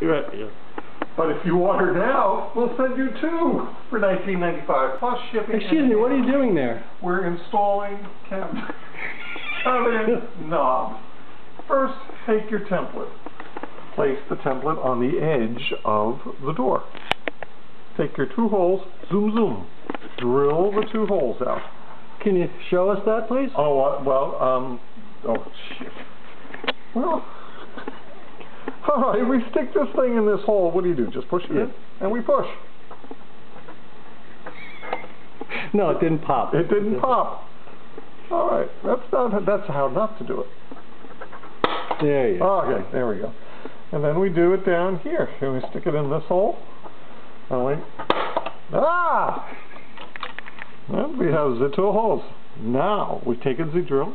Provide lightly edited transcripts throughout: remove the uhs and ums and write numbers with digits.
Right, yeah. But if you order now, we'll send you 2 for $19.95 plus shipping. Excuse me, what are you doing there? We're installing cabinet knobs. First, take your template. Place the template on the edge of the door. Take your 2 holes, zoom, zoom. Drill the 2 holes out. Can you show us that, please? Oh, oh, shit. Well, all right, we stick this thing in this hole. What do you do? Just push it in? And we push. No, it didn't pop. It didn't pop. All right, that's how not to do it. There you go. Okay, there we go. And then we do it down here. Can we stick it in this hole? And we, and we have the 2 holes. Now we take the drill.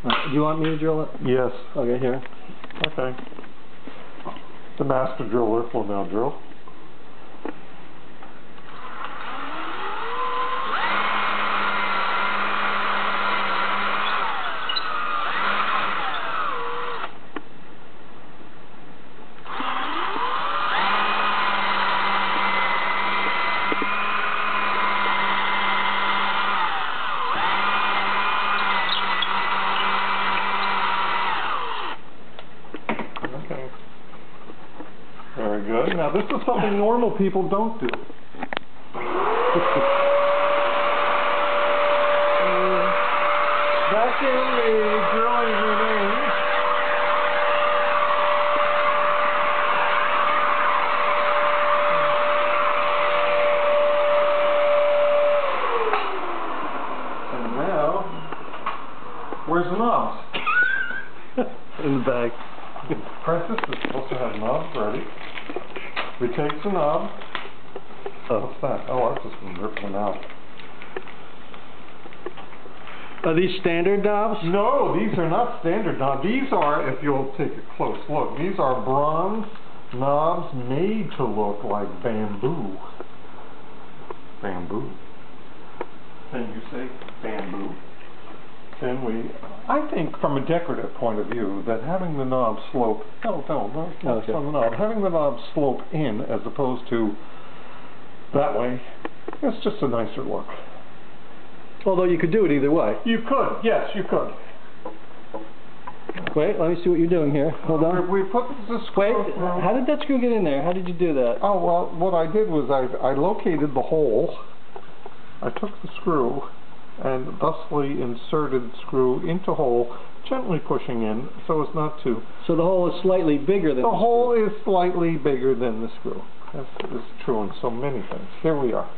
Do you want me to drill it? Yes. Okay, here. Okay. The master driller will now drill. Okay. Very good. Now this is something normal people don't do. Back in the drilling remains. And now, where's the knobs? In the bag. Princess is supposed to have knobs ready. We take the knob. What's that? Oh, I've just been ripping them out. Are these standard knobs? No, these are not standard knobs. These are, if you'll take a close look, these are bronze knobs made to look like bamboo. Bamboo. Can you say bamboo? Then I think from a decorative point of view, that having the knob slope, not Okay. on the knob, having the knob slope in as opposed to that way, it's just a nicer look. Although you could do it either way. You could, yes, you could. Wait, let me see what you're doing here. Hold on. We put the screw. Wait, how did that screw get in there? How did you do that? Oh, well, what I did was I located the hole. I took the screw and thusly inserted the screw into hole, gently pushing in so as not to. So the hole is slightly bigger than the hole is slightly bigger than the screw. This is true in so many things. Here we are.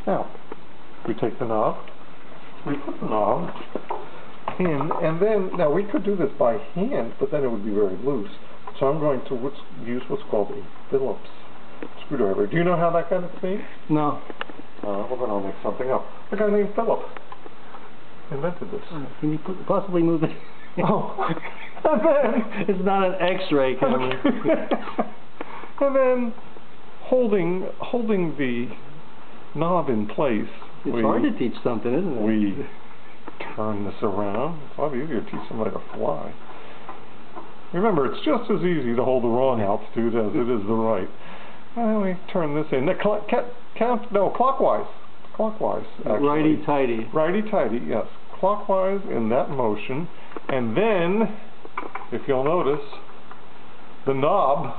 Now, we take the knob, we put the knob in, and then, now we could do this by hand, but then it would be very loose. So I'm going to use what's called a Phillips screwdriver. Do you know how that got its name? No. Well, then I'll make something up. A guy named Philip invented this. Can you possibly move it? Oh. And then, it's not an X-ray camera. and then holding the knob in place. It's hard to teach something, isn't it? We turn this around. It's a lot easier to teach somebody to fly. Remember, it's just as easy to hold the wrong altitude as it is the right. And we turn this in. Clockwise. Clockwise, actually. Righty-tighty. Righty-tighty, yes. Clockwise in that motion. And then, if you'll notice, the knob,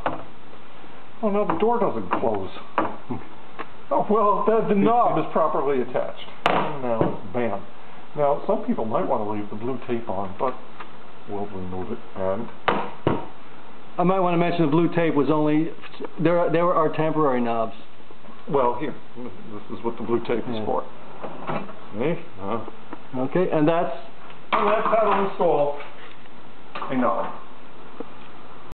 oh no, the door doesn't close. Oh, well, the knob is properly attached. And now, bam. Now, some people might want to leave the blue tape on, but we'll remove it. And I might want to mention the blue tape was only, there are temporary knobs. Well, here, this is what the blue tape is for. Okay, okay, and that's how to install a knob.